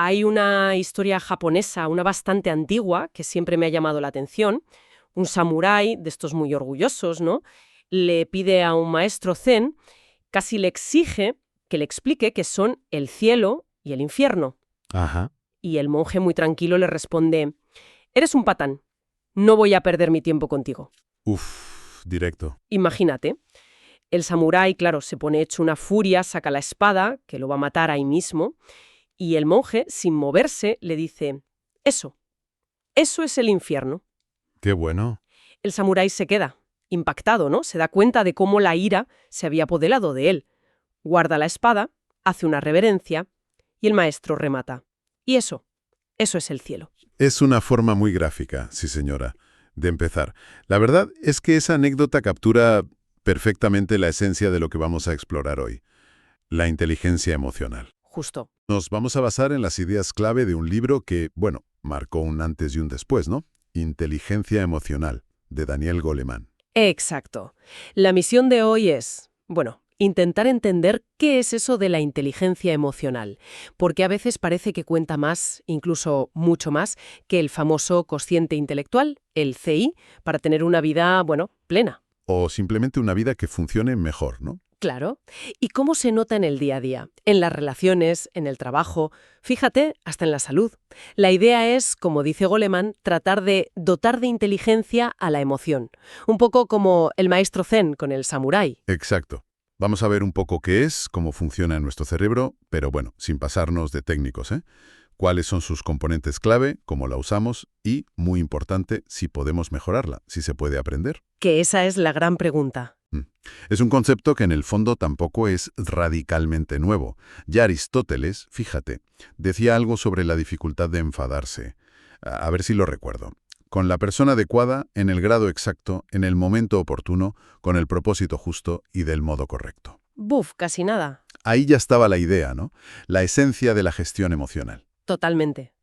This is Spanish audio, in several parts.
Hay una historia japonesa, una bastante antigua, que siempre me ha llamado la atención. Un samurái, de estos muy orgullosos, ¿no? Le pide a un maestro zen, casi le exige que le explique qué son el cielo y el infierno. Ajá. Y el monje muy tranquilo le responde: «Eres un patán, no voy a perder mi tiempo contigo». Uf, directo. Imagínate. El samurái, claro, se pone hecho una furia, saca la espada, que lo va a matar ahí mismo, y el monje, sin moverse, le dice: «Eso es el infierno». Qué bueno. El samurái se queda impactado, ¿no? Se da cuenta de cómo la ira se había apoderado de él. Guarda la espada, hace una reverencia, y el maestro remata: «Y eso es el cielo». Es una forma muy gráfica, sí señora, de empezar. La verdad es que esa anécdota captura perfectamente la esencia de lo que vamos a explorar hoy, la inteligencia emocional. Justo. Nos vamos a basar en las ideas clave de un libro que, bueno, marcó un antes y un después, ¿no? Inteligencia emocional, de Daniel Goleman. Exacto. La misión de hoy es, bueno, intentar entender qué es eso de la inteligencia emocional, porque a veces parece que cuenta más, incluso mucho más, que el famoso cociente intelectual, el CI, para tener una vida, bueno, plena. O simplemente una vida que funcione mejor, ¿no? Claro. ¿Y cómo se nota en el día a día? En las relaciones, en el trabajo, fíjate, hasta en la salud. La idea es, como dice Goleman, tratar de dotar de inteligencia a la emoción. Un poco como el maestro Zen con el samurái. Exacto. Vamos a ver un poco qué es, cómo funciona en nuestro cerebro, pero bueno, sin pasarnos de técnicos, ¿eh? Cuáles son sus componentes clave, cómo la usamos y, muy importante, si podemos mejorarla, si se puede aprender. Que esa es la gran pregunta. Es un concepto que en el fondo tampoco es radicalmente nuevo. Ya Aristóteles, fíjate, decía algo sobre la dificultad de enfadarse. A ver si lo recuerdo. Con la persona adecuada, en el grado exacto, en el momento oportuno, con el propósito justo y del modo correcto. Buf, casi nada. Ahí ya estaba la idea, ¿no? La esencia de la gestión emocional. Totalmente.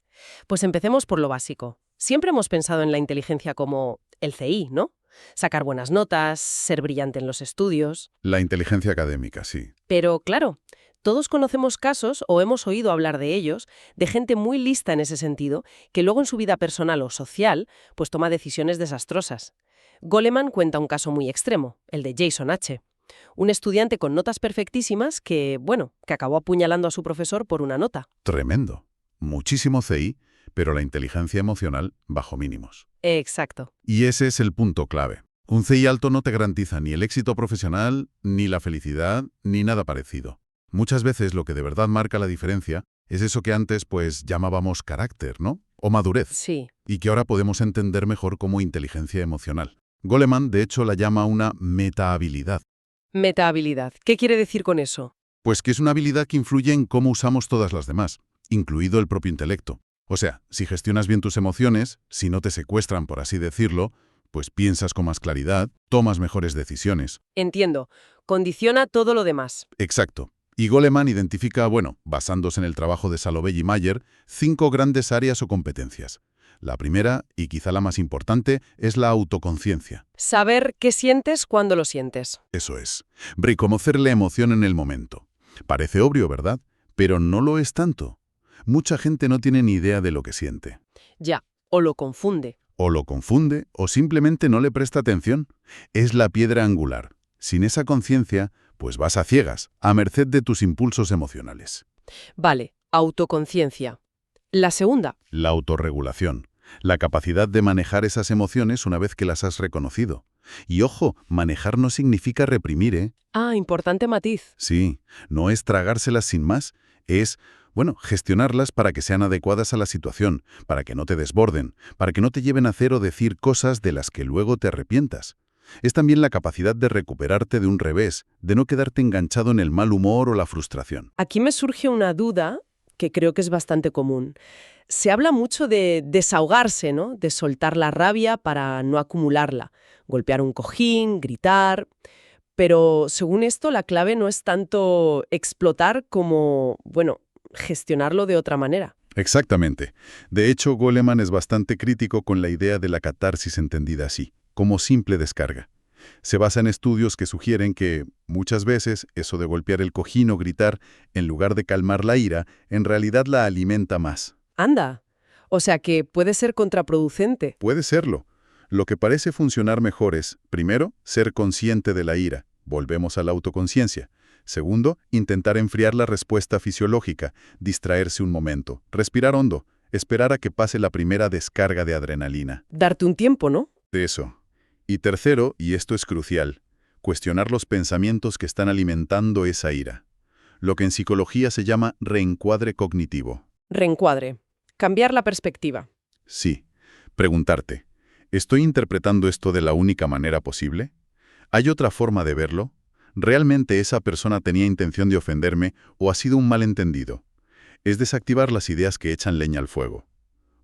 Pues empecemos por lo básico. Siempre hemos pensado en la inteligencia como el CI, ¿no? Sacar buenas notas, ser brillante en los estudios. La inteligencia académica, sí. Pero claro, todos conocemos casos, o hemos oído hablar de ellos, de gente muy lista en ese sentido, que luego en su vida personal o social, pues toma decisiones desastrosas. Goleman cuenta un caso muy extremo, el de Jason H., un estudiante con notas perfectísimas que, bueno, que acabó apuñalando a su profesor por una nota. Tremendo. Muchísimo CI, pero la inteligencia emocional bajo mínimos. Exacto. Y ese es el punto clave. Un CI alto no te garantiza ni el éxito profesional, ni la felicidad, ni nada parecido. Muchas veces lo que de verdad marca la diferencia es eso que antes pues llamábamos carácter, ¿no? O madurez. Sí. Y que ahora podemos entender mejor como inteligencia emocional. Goleman, de hecho, la llama una metahabilidad. Metahabilidad. ¿Qué quiere decir con eso? Pues que es una habilidad que influye en cómo usamos todas las demás, incluido el propio intelecto. O sea, si gestionas bien tus emociones, si no te secuestran, por así decirlo, pues piensas con más claridad, tomas mejores decisiones. Entiendo. Condiciona todo lo demás. Exacto. Y Goleman identifica, bueno, basándose en el trabajo de Salovey y Mayer, 5 grandes áreas o competencias. La primera, y quizá la más importante, es la autoconciencia. Saber qué sientes cuando lo sientes. Eso es. Reconocer la emoción en el momento. Parece obvio, ¿verdad? Pero no lo es tanto. Mucha gente no tiene ni idea de lo que siente. Ya. O lo confunde. O lo confunde, o simplemente no le presta atención. Es la piedra angular. Sin esa conciencia, pues vas a ciegas, a merced de tus impulsos emocionales. Vale. Autoconciencia. La segunda. La autorregulación. La capacidad de manejar esas emociones una vez que las has reconocido. Y ojo, manejar no significa reprimir, ¿eh? Ah, importante matiz. Sí, no es tragárselas sin más, es, bueno, gestionarlas para que sean adecuadas a la situación, para que no te desborden, para que no te lleven a hacer o decir cosas de las que luego te arrepientas. Es también la capacidad de recuperarte de un revés, de no quedarte enganchado en el mal humor o la frustración. Aquí me surge una duda que creo que es bastante común. Se habla mucho de desahogarse, ¿no? De soltar la rabia para no acumularla. Golpear un cojín, gritar. Pero según esto, la clave no es tanto explotar como, bueno, gestionarlo de otra manera. Exactamente. De hecho, Goleman es bastante crítico con la idea de la catarsis entendida así, como simple descarga. Se basa en estudios que sugieren que, muchas veces, eso de golpear el cojín o gritar, en lugar de calmar la ira, en realidad la alimenta más. Anda. O sea que puede ser contraproducente. Puede serlo. Lo que parece funcionar mejor es, primero, ser consciente de la ira. Volvemos a la autoconciencia. Segundo, intentar enfriar la respuesta fisiológica, distraerse un momento, respirar hondo, esperar a que pase la primera descarga de adrenalina. Darte un tiempo, ¿no? De eso. Y tercero, y esto es crucial, cuestionar los pensamientos que están alimentando esa ira. Lo que en psicología se llama reencuadre cognitivo. Reencuadre. Cambiar la perspectiva. Sí. Preguntarte, ¿estoy interpretando esto de la única manera posible? ¿Hay otra forma de verlo? ¿Realmente esa persona tenía intención de ofenderme o ha sido un malentendido? Es desactivar las ideas que echan leña al fuego.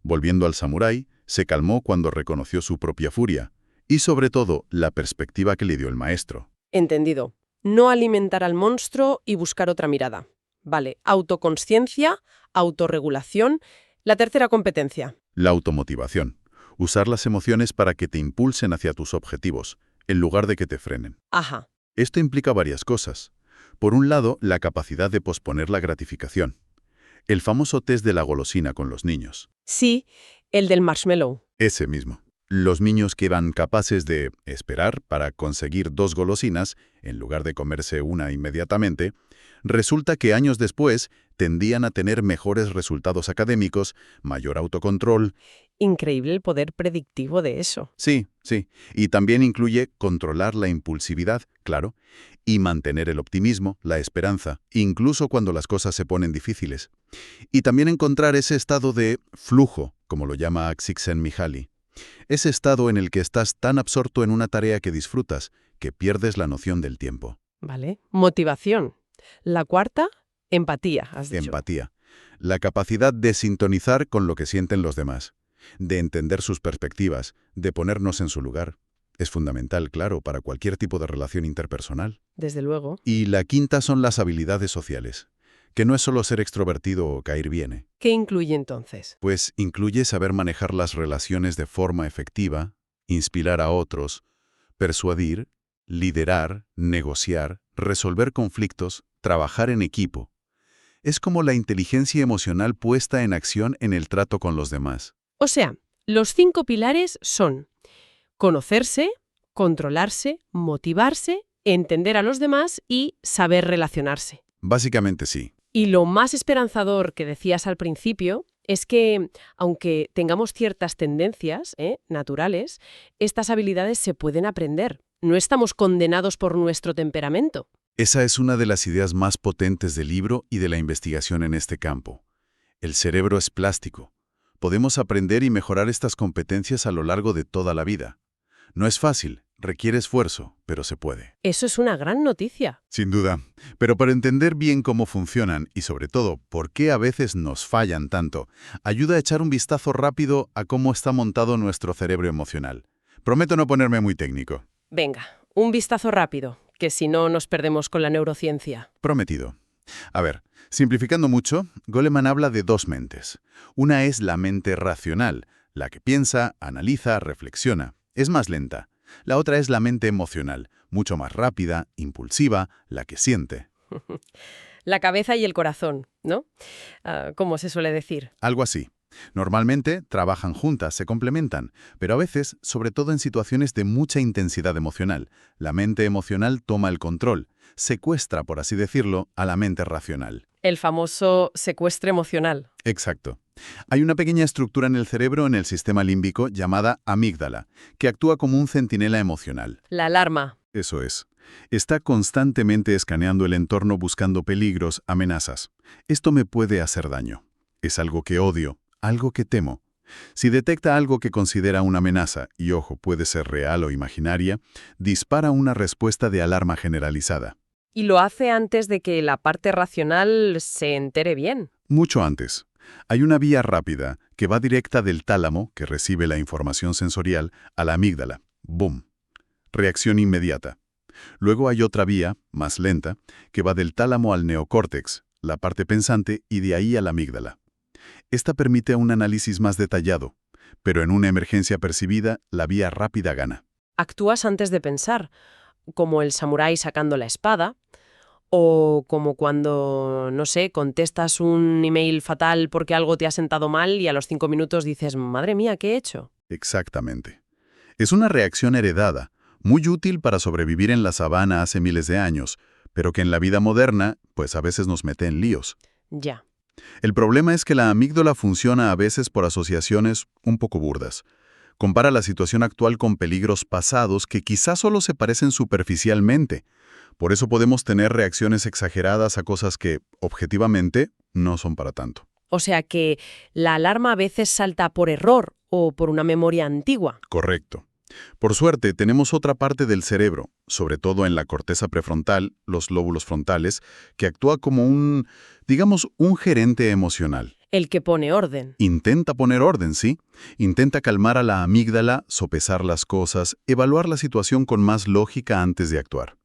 Volviendo al samurái, se calmó cuando reconoció su propia furia y, sobre todo, la perspectiva que le dio el maestro. Entendido. No alimentar al monstruo y buscar otra mirada. Vale, autoconsciencia, autorregulación. La tercera competencia. La automotivación. Usar las emociones para que te impulsen hacia tus objetivos, en lugar de que te frenen. Ajá. Esto implica varias cosas. Por un lado, la capacidad de posponer la gratificación. El famoso test de la golosina con los niños. Sí, el del marshmallow. Ese mismo. Los niños que eran capaces de esperar para conseguir 2 golosinas, en lugar de comerse una inmediatamente, resulta que años después tendían a tener mejores resultados académicos, mayor autocontrol. Increíble el poder predictivo de eso. Sí, sí. Y también incluye controlar la impulsividad, claro, y mantener el optimismo, la esperanza, incluso cuando las cosas se ponen difíciles. Y también encontrar ese estado de flujo, como lo llama Csikszentmihalyi. Ese estado en el que estás tan absorto en una tarea que disfrutas, que pierdes la noción del tiempo. Vale. Motivación. La cuarta, empatía, has dicho. Empatía. La capacidad de sintonizar con lo que sienten los demás, de entender sus perspectivas, de ponernos en su lugar. Es fundamental, claro, para cualquier tipo de relación interpersonal. Desde luego. Y la quinta son las habilidades sociales, que no es solo ser extrovertido o caer bien. ¿Qué incluye entonces? Pues incluye saber manejar las relaciones de forma efectiva, inspirar a otros, persuadir, liderar, negociar, resolver conflictos, trabajar en equipo. Es como la inteligencia emocional puesta en acción en el trato con los demás. O sea, los 5 pilares son conocerse, controlarse, motivarse, entender a los demás y saber relacionarse. Básicamente sí. Y lo más esperanzador que decías al principio es que, aunque tengamos ciertas tendencias naturales, estas habilidades se pueden aprender. No estamos condenados por nuestro temperamento. Esa es una de las ideas más potentes del libro y de la investigación en este campo. El cerebro es plástico. Podemos aprender y mejorar estas competencias a lo largo de toda la vida. No es fácil, requiere esfuerzo, pero se puede. Eso es una gran noticia. Sin duda. Pero para entender bien cómo funcionan y sobre todo por qué a veces nos fallan tanto, ayuda a echar un vistazo rápido a cómo está montado nuestro cerebro emocional. Prometo no ponerme muy técnico. Venga, un vistazo rápido, que si no nos perdemos con la neurociencia. Prometido. A ver, simplificando mucho, Goleman habla de 2 mentes. Una es la mente racional, la que piensa, analiza, reflexiona. Es más lenta. La otra es la mente emocional, mucho más rápida, impulsiva, la que siente. La cabeza y el corazón, ¿no? ¿Cómo se suele decir? Algo así. Normalmente trabajan juntas, se complementan, pero a veces, sobre todo en situaciones de mucha intensidad emocional, la mente emocional toma el control, secuestra, por así decirlo, a la mente racional. El famoso secuestro emocional. Exacto. Hay una pequeña estructura en el cerebro, en el sistema límbico, llamada amígdala, que actúa como un centinela emocional. La alarma. Eso es. Está constantemente escaneando el entorno buscando peligros, amenazas. Esto me puede hacer daño. Es algo que odio, algo que temo. Si detecta algo que considera una amenaza, y ojo, puede ser real o imaginaria, dispara una respuesta de alarma generalizada. Y lo hace antes de que la parte racional se entere bien. Mucho antes. Hay una vía rápida que va directa del tálamo, que recibe la información sensorial, a la amígdala. ¡Bum! Reacción inmediata. Luego hay otra vía, más lenta, que va del tálamo al neocórtex, la parte pensante, y de ahí a la amígdala. Esta permite un análisis más detallado, pero en una emergencia percibida, la vía rápida gana. Actúas antes de pensar, como el samurái sacando la espada, o como cuando, no sé, contestas un email fatal porque algo te ha sentado mal y a los 5 minutos dices, madre mía, ¿qué he hecho? Exactamente. Es una reacción heredada, muy útil para sobrevivir en la sabana hace miles de años, pero que en la vida moderna, pues a veces nos mete en líos. Ya. El problema es que la amígdala funciona a veces por asociaciones un poco burdas. Compara la situación actual con peligros pasados que quizás solo se parecen superficialmente. Por eso podemos tener reacciones exageradas a cosas que, objetivamente, no son para tanto. O sea que la alarma a veces salta por error o por una memoria antigua. Correcto. Por suerte, tenemos otra parte del cerebro, sobre todo en la corteza prefrontal, los lóbulos frontales, que actúa como digamos, un gerente emocional. El que pone orden. Intenta poner orden, ¿sí? Intenta calmar a la amígdala, sopesar las cosas, evaluar la situación con más lógica antes de actuar.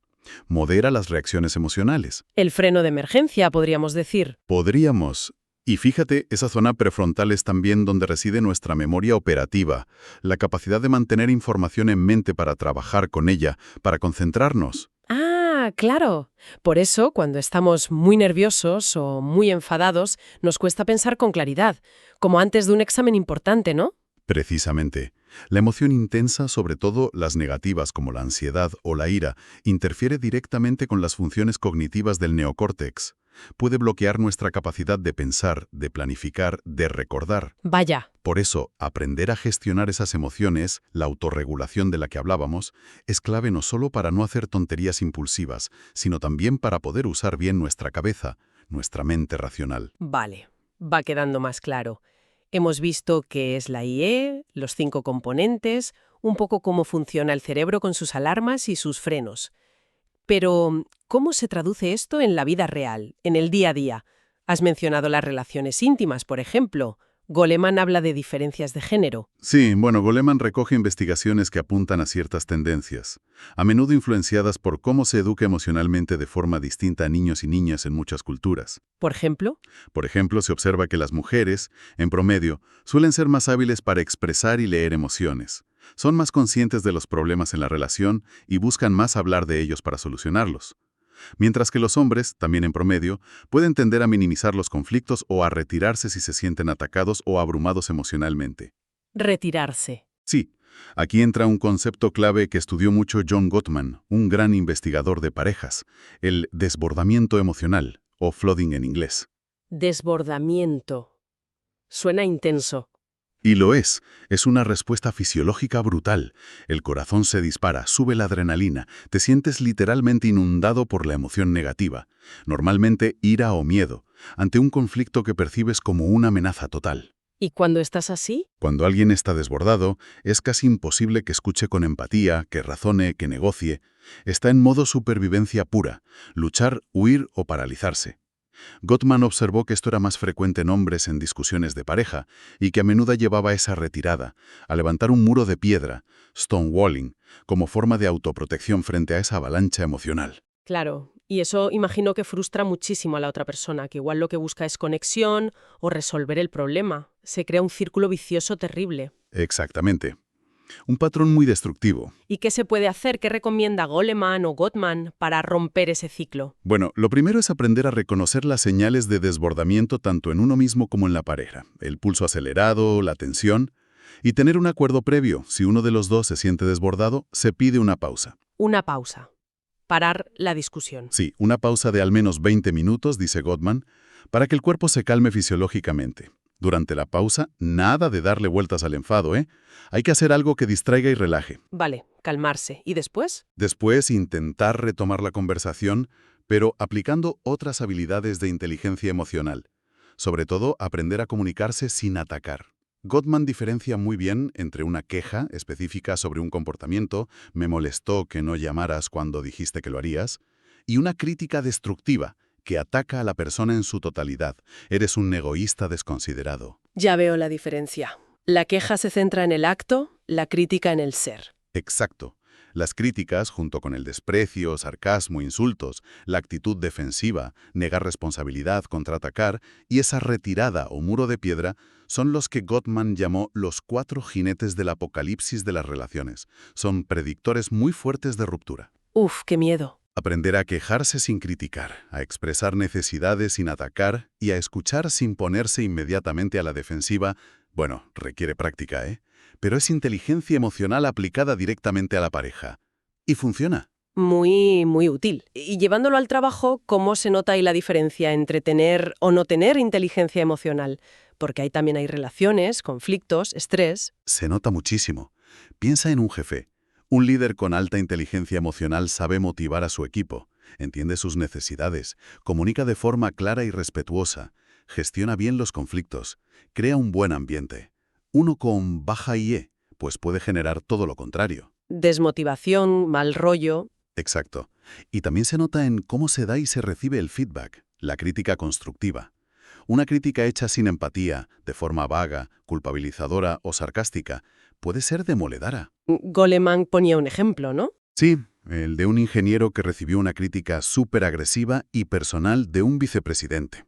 Modera las reacciones emocionales. El freno de emergencia, podríamos decir. Podríamos. Y fíjate, esa zona prefrontal es también donde reside nuestra memoria operativa, la capacidad de mantener información en mente para trabajar con ella, para concentrarnos. Ah, claro. Por eso, cuando estamos muy nerviosos o muy enfadados, nos cuesta pensar con claridad, como antes de un examen importante, ¿no? Precisamente. La emoción intensa, sobre todo las negativas como la ansiedad o la ira, interfiere directamente con las funciones cognitivas del neocórtex. Puede bloquear nuestra capacidad de pensar, de planificar, de recordar. Vaya. Por eso, aprender a gestionar esas emociones, la autorregulación de la que hablábamos, es clave no solo para no hacer tonterías impulsivas, sino también para poder usar bien nuestra cabeza, nuestra mente racional. Vale, va quedando más claro. Hemos visto qué es la IE, los 5 componentes, un poco cómo funciona el cerebro con sus alarmas y sus frenos. Pero, ¿cómo se traduce esto en la vida real, en el día a día? Has mencionado las relaciones íntimas, por ejemplo. Goleman habla de diferencias de género. Sí, bueno, Goleman recoge investigaciones que apuntan a ciertas tendencias, a menudo influenciadas por cómo se educa emocionalmente de forma distinta a niños y niñas en muchas culturas. Por ejemplo, Por ejemplo, se observa que las mujeres, en promedio, suelen ser más hábiles para expresar y leer emociones. Son más conscientes de los problemas en la relación y buscan más hablar de ellos para solucionarlos. Mientras que los hombres, también en promedio, pueden tender a minimizar los conflictos o a retirarse si se sienten atacados o abrumados emocionalmente. retirarse. Sí, aquí entra un concepto clave que estudió mucho John Gottman, un gran investigador de parejas, el desbordamiento emocional, o flooding en inglés. Desbordamiento. Suena intenso. Y lo es una respuesta fisiológica brutal. El corazón se dispara, sube la adrenalina, te sientes literalmente inundado por la emoción negativa, normalmente ira o miedo, ante un conflicto que percibes como una amenaza total. ¿Y cuando estás así? Cuando alguien está desbordado, es casi imposible que escuche con empatía, que razone, que negocie. Está en modo supervivencia pura, luchar, huir o paralizarse. Gottman observó que esto era más frecuente en hombres en discusiones de pareja y que a menudo llevaba a esa retirada, a levantar un muro de piedra, stonewalling, como forma de autoprotección frente a esa avalancha emocional. Claro, y eso imagino que frustra muchísimo a la otra persona, que igual lo que busca es conexión o resolver el problema. Se crea un círculo vicioso terrible. Exactamente. Un patrón muy destructivo. ¿Y qué se puede hacer? ¿Qué recomienda Goleman o Gottman para romper ese ciclo? Bueno, lo primero es aprender a reconocer las señales de desbordamiento tanto en uno mismo como en la pareja. El pulso acelerado, la tensión. Y tener un acuerdo previo. Si uno de los dos se siente desbordado, se pide una pausa. Una pausa. Parar la discusión. Sí, una pausa de al menos 20 minutos, dice Gottman, para que el cuerpo se calme fisiológicamente. Durante la pausa, nada de darle vueltas al enfado, ¿eh? Hay que hacer algo que distraiga y relaje. Vale, calmarse. ¿Y después? Después, intentar retomar la conversación, pero aplicando otras habilidades de inteligencia emocional. Sobre todo, aprender a comunicarse sin atacar. Gottman diferencia muy bien entre una queja específica sobre un comportamiento, me molestó que no llamaras cuando dijiste que lo harías, y una crítica destructiva, que ataca a la persona en su totalidad. Eres un egoísta desconsiderado. Ya veo la diferencia. La queja se centra en el acto, la crítica en el ser. Exacto. Las críticas, junto con el desprecio, sarcasmo, insultos, la actitud defensiva, negar responsabilidad, contraatacar y esa retirada o muro de piedra, son los que Gottman llamó los 4 jinetes del apocalipsis de las relaciones. Son predictores muy fuertes de ruptura. Uf, qué miedo. Aprender a quejarse sin criticar, a expresar necesidades sin atacar y a escuchar sin ponerse inmediatamente a la defensiva, bueno, requiere práctica, ¿eh? Pero es inteligencia emocional aplicada directamente a la pareja. Y funciona. Muy, muy útil. Y llevándolo al trabajo, ¿cómo se nota ahí la diferencia entre tener o no tener inteligencia emocional? Porque ahí también hay relaciones, conflictos, estrés. Se nota muchísimo. Piensa en un jefe. Un líder con alta inteligencia emocional sabe motivar a su equipo, entiende sus necesidades, comunica de forma clara y respetuosa, gestiona bien los conflictos, crea un buen ambiente. Uno con baja IE, pues puede generar todo lo contrario. Desmotivación, mal rollo. Exacto. Y también se nota en cómo se da y se recibe el feedback, la crítica constructiva. Una crítica hecha sin empatía, de forma vaga, culpabilizadora o sarcástica, puede ser demoledora. Goleman ponía un ejemplo, ¿no? Sí, el de un ingeniero que recibió una crítica súper agresiva y personal de un vicepresidente.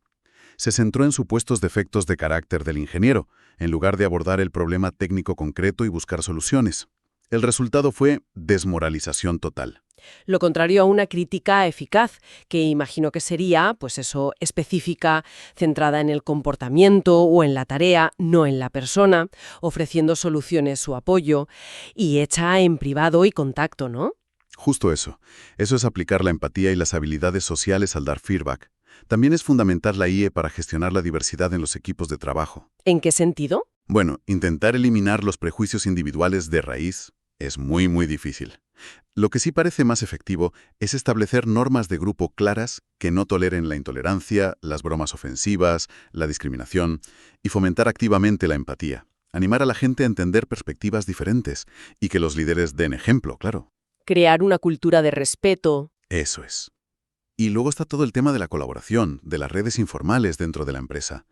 Se centró en supuestos defectos de carácter del ingeniero, en lugar de abordar el problema técnico concreto y buscar soluciones. El resultado fue desmoralización total. Lo contrario a una crítica eficaz, que imagino que sería, pues eso, específica, centrada en el comportamiento o en la tarea, no en la persona, ofreciendo soluciones o apoyo, y hecha en privado y contacto, ¿no? Justo eso. Eso es aplicar la empatía y las habilidades sociales al dar feedback. También es fundamental la IE para gestionar la diversidad en los equipos de trabajo. ¿En qué sentido? Bueno, intentar eliminar los prejuicios individuales de raíz es muy difícil. Lo que sí parece más efectivo es establecer normas de grupo claras que no toleren la intolerancia, las bromas ofensivas, la discriminación, y fomentar activamente la empatía. Animar a la gente a entender perspectivas diferentes y que los líderes den ejemplo, claro. Crear una cultura de respeto. Eso es. Y luego está todo el tema de la colaboración, de las redes informales dentro de la empresa.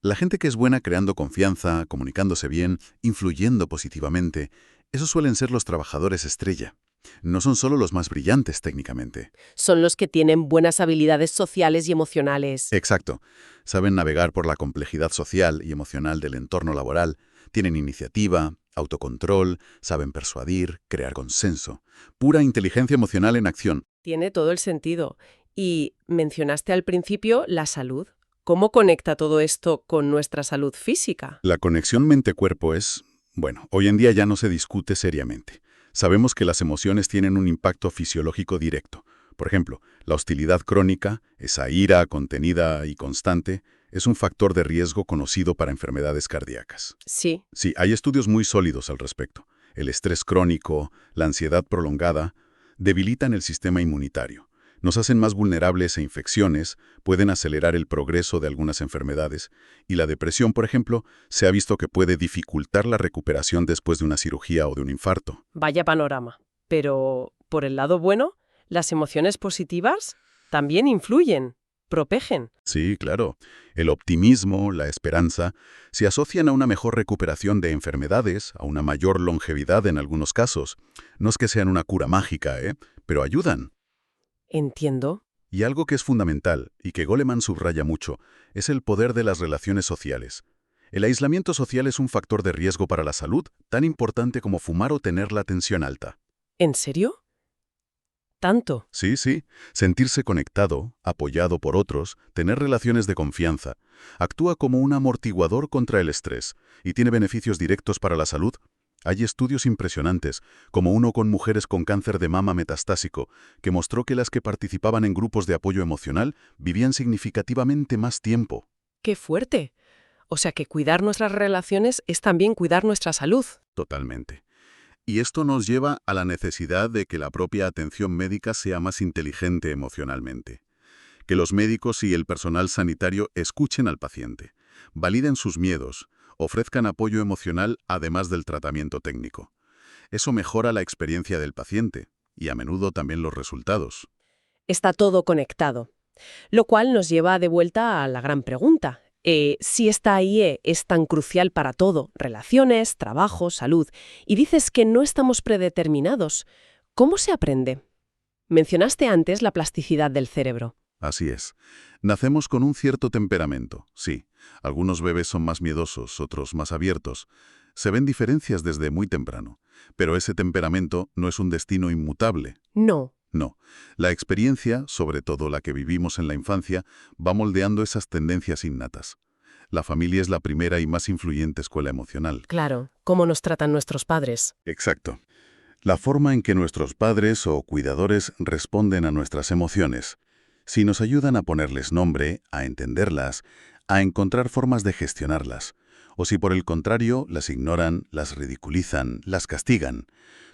La gente que es buena creando confianza, comunicándose bien, influyendo positivamente, esos suelen ser los trabajadores estrella. No son solo los más brillantes técnicamente. Son los que tienen buenas habilidades sociales y emocionales. Exacto. Saben navegar por la complejidad social y emocional del entorno laboral, tienen iniciativa, autocontrol, saben persuadir, crear consenso. Pura inteligencia emocional en acción. Tiene todo el sentido. Y mencionaste al principio la salud. ¿Cómo conecta todo esto con nuestra salud física? La conexión mente-cuerpo es, bueno, hoy en día ya no se discute seriamente. Sabemos que las emociones tienen un impacto fisiológico directo. Por ejemplo, la hostilidad crónica, esa ira contenida y constante, es un factor de riesgo conocido para enfermedades cardíacas. Sí. Sí, hay estudios muy sólidos al respecto. El estrés crónico, la ansiedad prolongada, debilitan el sistema inmunitario. Nos hacen más vulnerables a infecciones, pueden acelerar el progreso de algunas enfermedades, y la depresión, por ejemplo, se ha visto que puede dificultar la recuperación después de una cirugía o de un infarto. Vaya panorama. Pero, por el lado bueno, las emociones positivas también influyen, protegen. Sí, claro. El optimismo, la esperanza, se asocian a una mejor recuperación de enfermedades, a una mayor longevidad en algunos casos. No es que sean una cura mágica, pero ayudan. Entiendo. Y algo que es fundamental, y que Goleman subraya mucho, es el poder de las relaciones sociales. El aislamiento social es un factor de riesgo para la salud, tan importante como fumar o tener la tensión alta. ¿En serio? ¿Tanto? Sí. Sentirse conectado, apoyado por otros, tener relaciones de confianza, actúa como un amortiguador contra el estrés y tiene beneficios directos para la salud. Hay estudios impresionantes, como uno con mujeres con cáncer de mama metastásico, que mostró que las que participaban en grupos de apoyo emocional vivían significativamente más tiempo. ¡Qué fuerte! O sea que cuidar nuestras relaciones es también cuidar nuestra salud. Totalmente. Y esto nos lleva a la necesidad de que la propia atención médica sea más inteligente emocionalmente. Que los médicos y el personal sanitario escuchen al paciente, validen sus miedos, ofrezcan apoyo emocional además del tratamiento técnico. Eso mejora la experiencia del paciente y a menudo también los resultados. Está todo conectado. Lo cual nos lleva de vuelta a la gran pregunta. Si esta IE es tan crucial para todo, relaciones, trabajo, salud, y dices que no estamos predeterminados, ¿Cómo se aprende? Mencionaste antes la plasticidad del cerebro. Así es. Nacemos con un cierto temperamento, sí. Algunos bebés son más miedosos, otros más abiertos. Se ven diferencias desde muy temprano. Pero ese temperamento no es un destino inmutable. No. No. La experiencia, sobre todo la que vivimos en la infancia, va moldeando esas tendencias innatas. La familia es la primera y más influyente escuela emocional. Claro, ¿cómo nos tratan nuestros padres? Exacto. La forma en que nuestros padres o cuidadores responden a nuestras emociones, si nos ayudan a ponerles nombre, a entenderlas, a encontrar formas de gestionarlas, o si por el contrario las ignoran, las ridiculizan, las castigan,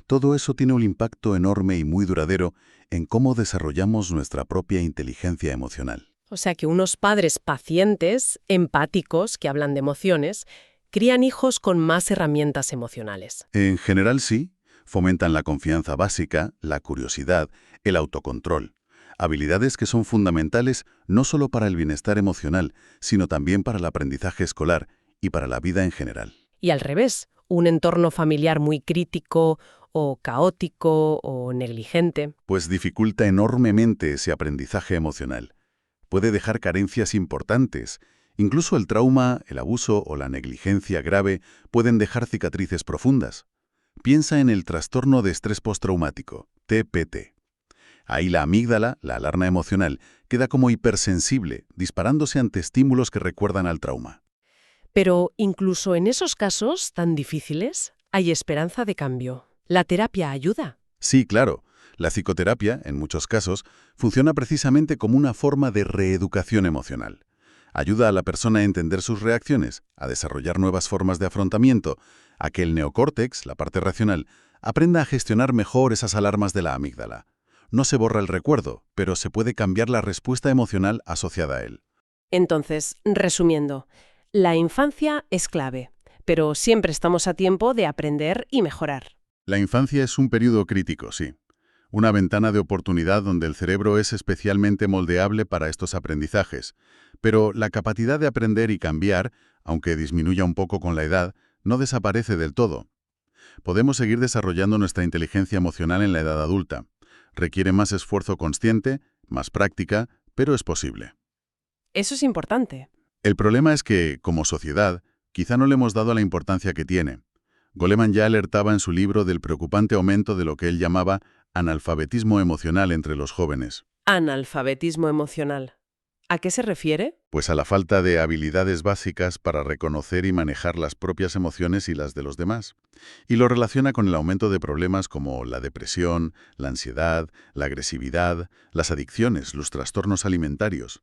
todo eso tiene un impacto enorme y muy duradero en cómo desarrollamos nuestra propia inteligencia emocional. O sea que unos padres pacientes, empáticos, que hablan de emociones, crían hijos con más herramientas emocionales. En general sí, fomentan la confianza básica, la curiosidad, el autocontrol. Habilidades que son fundamentales no solo para el bienestar emocional, sino también para el aprendizaje escolar y para la vida en general. Y al revés, un entorno familiar muy crítico o caótico o negligente. Pues dificulta enormemente ese aprendizaje emocional. Puede dejar carencias importantes. Incluso el trauma, el abuso o la negligencia grave pueden dejar cicatrices profundas. Piensa en el trastorno de estrés postraumático, TPT. Ahí la amígdala, la alarma emocional, queda como hipersensible, disparándose ante estímulos que recuerdan al trauma. Pero incluso en esos casos tan difíciles, hay esperanza de cambio. ¿La terapia ayuda? Sí, claro. La psicoterapia, en muchos casos, funciona precisamente como una forma de reeducación emocional. Ayuda a la persona a entender sus reacciones, a desarrollar nuevas formas de afrontamiento, a que el neocórtex, la parte racional, aprenda a gestionar mejor esas alarmas de la amígdala. No se borra el recuerdo, pero se puede cambiar la respuesta emocional asociada a él. Entonces, resumiendo, la infancia es clave, pero siempre estamos a tiempo de aprender y mejorar. La infancia es un periodo crítico, sí. Una ventana de oportunidad donde el cerebro es especialmente moldeable para estos aprendizajes. Pero la capacidad de aprender y cambiar, aunque disminuya un poco con la edad, no desaparece del todo. Podemos seguir desarrollando nuestra inteligencia emocional en la edad adulta. Requiere más esfuerzo consciente, más práctica, pero es posible. Eso es importante. El problema es que, como sociedad, quizá no le hemos dado la importancia que tiene. Goleman ya alertaba en su libro del preocupante aumento de lo que él llamaba analfabetismo emocional entre los jóvenes. Analfabetismo emocional. ¿A qué se refiere? Pues a la falta de habilidades básicas para reconocer y manejar las propias emociones y las de los demás. Y lo relaciona con el aumento de problemas como la depresión, la ansiedad, la agresividad, las adicciones, los trastornos alimentarios.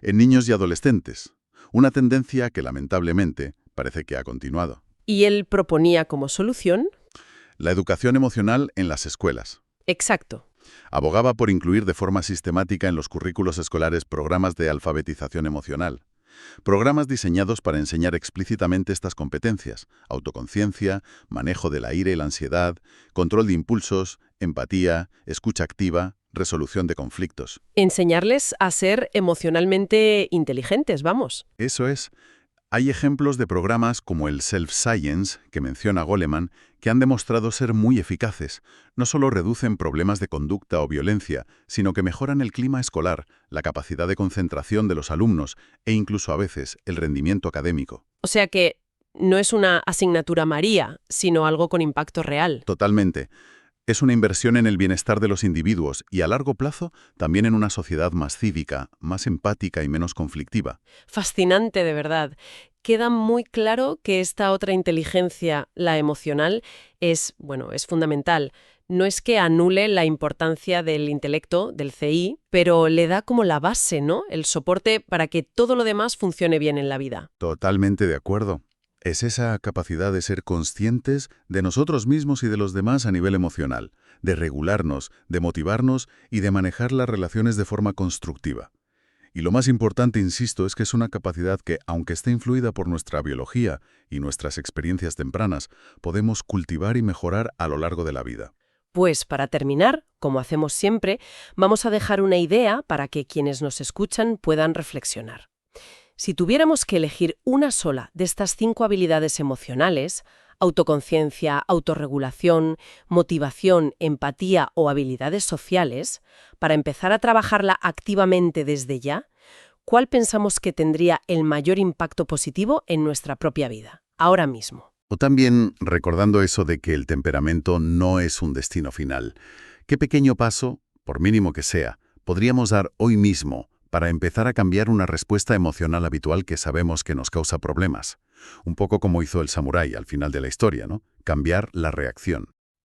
En niños y adolescentes. Una tendencia que, lamentablemente, parece que ha continuado. Y él proponía como solución. La educación emocional en las escuelas. Exacto. Abogaba por incluir de forma sistemática en los currículos escolares programas de alfabetización emocional. Programas diseñados para enseñar explícitamente estas competencias: autoconciencia, manejo de la ira y la ansiedad, control de impulsos, empatía, escucha activa, resolución de conflictos. Enseñarles a ser emocionalmente inteligentes, vamos. Eso es. Hay ejemplos de programas como el Self-Science, que menciona Goleman, que han demostrado ser muy eficaces. No solo reducen problemas de conducta o violencia, sino que mejoran el clima escolar, la capacidad de concentración de los alumnos e incluso a veces el rendimiento académico. O sea que no es una asignatura María, sino algo con impacto real. Totalmente. Es una inversión en el bienestar de los individuos y a largo plazo también en una sociedad más cívica, más empática y menos conflictiva. Fascinante, de verdad. Queda muy claro que esta otra inteligencia, la emocional, es fundamental. No es que anule la importancia del intelecto, del CI, pero le da como la base, ¿no? El soporte para que todo lo demás funcione bien en la vida. Totalmente de acuerdo. Es esa capacidad de ser conscientes de nosotros mismos y de los demás a nivel emocional, de regularnos, de motivarnos y de manejar las relaciones de forma constructiva. Y lo más importante, insisto, es que es una capacidad que, aunque esté influida por nuestra biología y nuestras experiencias tempranas, podemos cultivar y mejorar a lo largo de la vida. Pues para terminar, como hacemos siempre, vamos a dejar una idea para que quienes nos escuchan puedan reflexionar. Si tuviéramos que elegir una sola de estas 5 habilidades emocionales, autoconciencia, autorregulación, motivación, empatía o habilidades sociales, para empezar a trabajarla activamente desde ya, ¿cuál pensamos que tendría el mayor impacto positivo en nuestra propia vida, ahora mismo? O también recordando eso de que el temperamento no es un destino final. ¿Qué pequeño paso, por mínimo que sea, podríamos dar hoy mismo para empezar a cambiar una respuesta emocional habitual que sabemos que nos causa problemas? Un poco como hizo el samurái al final de la historia, ¿no? Cambiar la reacción.